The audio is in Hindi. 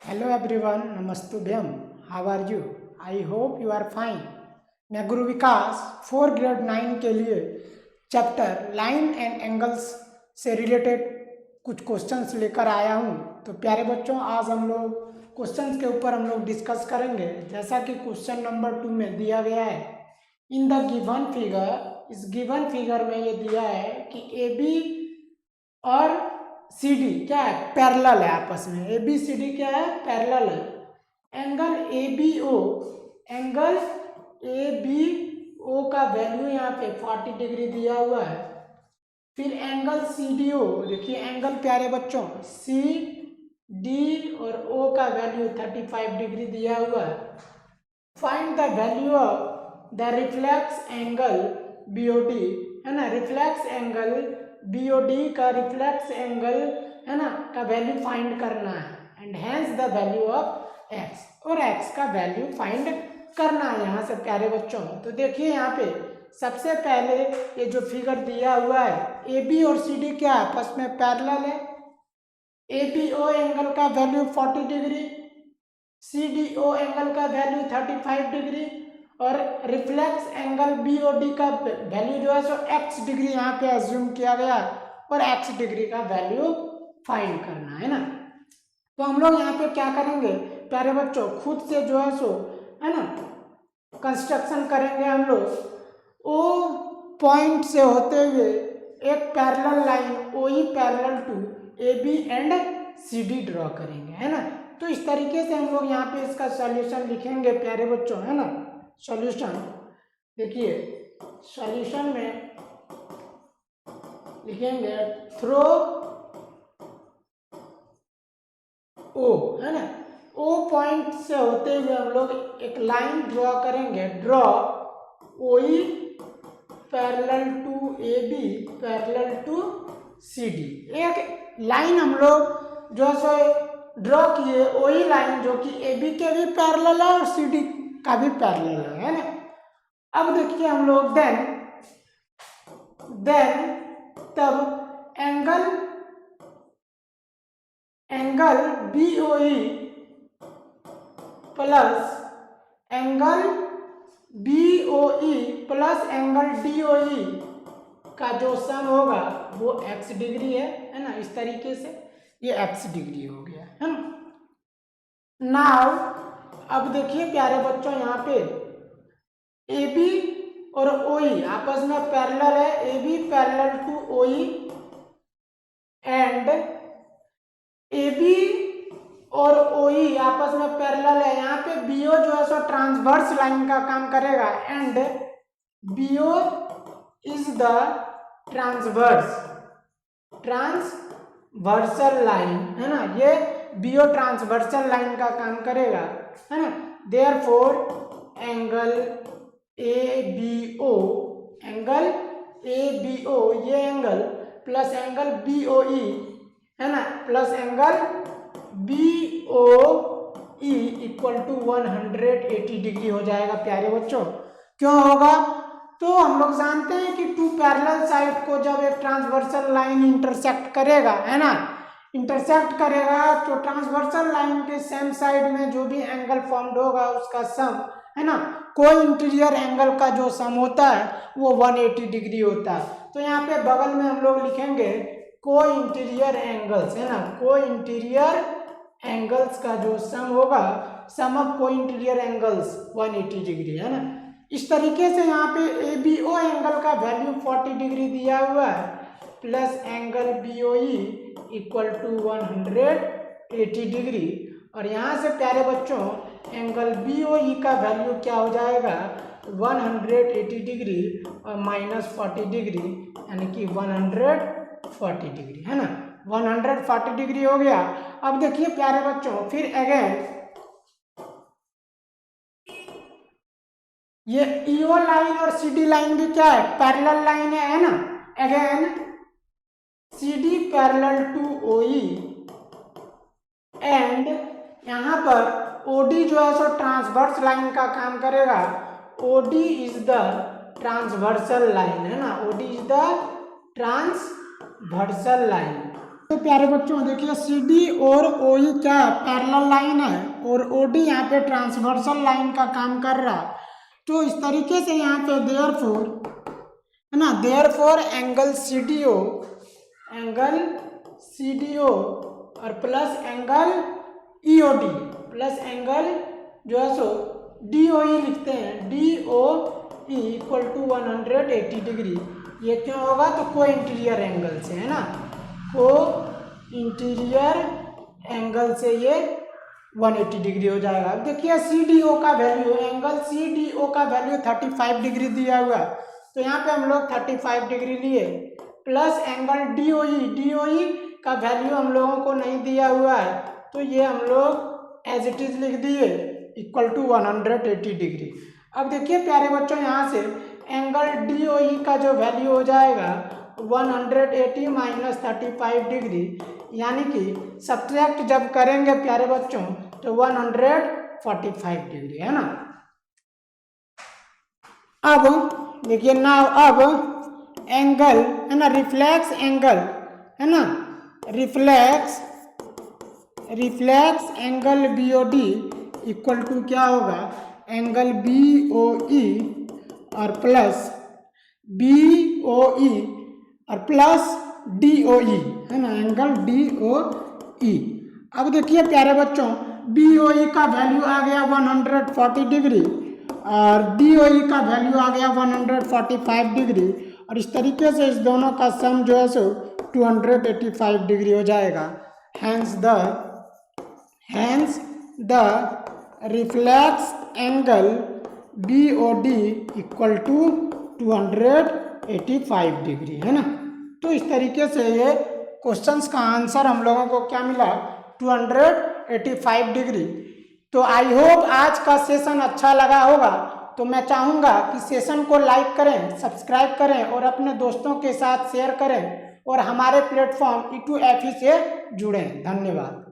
हेलो एवरीवन, नमस्तुभ्यम। How are you? I hope you are fine. मैं गुरु विकास 4 ग्रेड 9 के लिए चैप्टर लाइन एंड एंगल्स से रिलेटेड कुछ क्वेश्चंस लेकर आया हूं। तो प्यारे बच्चों, आज हम लोग क्वेश्चंस के ऊपर डिस्कस करेंगे। जैसा कि क्वेश्चन नंबर 2 में दिया गया है, इन द गिवन फिगर, इस गिवन फिगर में ये दिया है कि ए बी और सी डी क्या है, पैरेलल है आपस में। ए बी सी डी क्या है, पैरेलल है। Angle A B O, angle A B O का वैल्यू यहाँ पे 40 डिग्री दिया हुआ है। फिर एंगल सी डी ओ, देखिए एंगल प्यारे बच्चों सी डी और ओ का वैल्यू 35 डिग्री दिया हुआ है। Find the value of the reflex angle B O D, है ना। Reflex angle B O D का रिफ्लेक्स एंगल, है ना, का वैल्यू फाइंड करना है। And hence the value of X, और एक्स का वैल्यू फाइंड करना है यहाँ से प्यारे बच्चों। तो देखिए यहाँ पे सबसे पहले ये जो फिगर दिया हुआ है, ए बी और सी डी क्या है, आपस में पैरेलल है। ए बी ओ एंगल का value 40 degree, C D O angle का वैल्यू 35 डिग्री, और reflex angle B O D का वैल्यू जो है सो एक्स डिग्री यहाँ पे एज्यूम किया गया, और एक्स डिग्री का वैल्यू फाइंड करना है ना। तो हम लोग यहाँ पे क्या करेंगे प्यारे बच्चों, खुद से जो है सो, है ना, कंस्ट्रक्शन करेंगे हम लोग। ओ पॉइंट से होते हुए एक parallel line O E parallel to A B and C D draw करेंगे, है ना। तो इस तरीके से हम लोग यहाँ पे इसका सॉल्यूशन लिखेंगे प्यारे बच्चों, है ना। सॉल्यूशन देखिए, सॉल्यूशन में लिखेंगे थ्रो ओ, है ना। ओ पॉइंट से होते हुए हम लोग एक लाइन ड्रॉ करेंगे। Draw O E parallel to A B parallel to C D. एक लाइन हम लोग जो है ड्रॉ किए, ओ ई लाइन जो कि ए बी के भी पैरेलल है और सी डी का भी पैरेलल है ना। अब देखिए हम लोग देन तब angle B O E plus angle B O E plus angle D O E का जो सम होगा वो x डिग्री है ना। इस तरीके से ये x डिग्री हो गया, है ना। नाउ अब देखिए प्यारे बच्चों, यहाँ पे ए बी और ओ ई आपस में पैरेलल है। A B parallel to O E and A B और ओ ई आपस में पैरेलल है। यहाँ पे बी ओ जो है सो ट्रांसवर्स लाइन का काम करेगा, and B O is the transversal line, है ना। ये बी ओ ट्रांसवर्सल लाइन का काम करेगा, है ना। Therefore angle A B O, ये angle plus angle B O E, है ना, plus angle B O E equal to 180 degree हो जाएगा प्यारे बच्चों। क्यों होगा? तो हम लोग जानते हैं कि टू पैरेलल साइड को जब एक ट्रांसवर्सल लाइन इंटरसेक्ट करेगा, है ना, इंटरसेक्ट करेगा, तो ट्रांसवर्सल लाइन के सेम साइड में जो भी एंगल फॉर्म्ड होगा उसका सम, है ना, कोई इंटीरियर एंगल का जो सम होता है वो 180 डिग्री होता है। तो यहाँ पे बगल में हम लोग लिखेंगे को इंटीरियर एंगल्स, है ना। को इंटीरियर एंगल्स का जो सम होगा, sum of co-interior angles 180 degree, है ना। इस तरीके से यहाँ पे ए बी ओ एंगल का वैल्यू 40 डिग्री दिया हुआ है, plus angle B O E equal to 180 degree, और यहाँ से प्यारे बच्चों एंगल बी ओ ई का वैल्यू क्या हो जाएगा, 180 डिग्री और माइनस 40 डिग्री, यानी कि 140 डिग्री, है ना। 140 डिग्री हो गया। अब देखिए प्यारे बच्चों, फिर अगेन ये ईओ लाइन और सीडी लाइन भी क्या है, पैरेलल लाइन है ना। Again CD parallel to OE and यहाँ पर OD जो है सो ट्रांसवर्स लाइन का काम करेगा। OD is the transversal line, है ना। OD is the transversal line, तो प्यारे बच्चों देखिए सी डी और ओ ई क्या पैरेलल लाइन है और ओ डी यहाँ पे ट्रांसवर्सल लाइन का काम कर रहा है। तो इस तरीके से यहाँ पे देयरफॉर है ना, therefore angle C D O और plus angle E O D plus angle जो है सो डी ओ ई लिखते हैं, D O E equal to 180 degree. ये क्यों होगा? तो को इंटीरियर एंगल से है ना, को इंटीरियर एंगल से ये 180 डिग्री हो जाएगा। अब देखिए सी डी ओ का value, angle C D O का वैल्यू 35 डिग्री दिया हुआ है, तो यहाँ पे हम लोग 35 डिग्री लिए, plus angle D O E का वैल्यू हम लोगों को नहीं दिया हुआ है, तो ये हम लोग एज इट इज लिख दिए इक्वल टू 180 डिग्री। अब देखिए प्यारे बच्चों यहाँ से एंगल डी ओ ई का जो वैल्यू हो जाएगा 180 माइनस 35 डिग्री, यानी कि सब्ट्रैक्ट जब करेंगे प्यारे बच्चों तो 145 डिग्री है ना। अब देखिए ना, अब एंगल है ना, रिफ्लेक्स एंगल है ना, reflex angle B O D equal to क्या होगा? एंगल बी ओ ई और प्लस बी ओ ई और प्लस डी ओ ई है ना, एंगल डी ओ ई। अब देखिए प्यारे बच्चों बी ओ ई का वैल्यू आ गया 140 डिग्री और डी ओ ई का वैल्यू आ गया 145 डिग्री, और इस तरीके से इस दोनों का सम जो है सो 285 डिग्री हो जाएगा। Hence the reflex angle B O D equal to 285 degree है ना। तो इस तरीके से ये क्वेश्चंस का आंसर हम लोगों को क्या मिला? 285 डिग्री। तो आई होप आज का सेशन अच्छा लगा होगा। तो मैं चाहूँगा कि सेशन को लाइक करें, सब्सक्राइब करें और अपने दोस्तों के साथ शेयर करें और हमारे प्लेटफॉर्म E2FE से जुड़ें। धन्यवाद।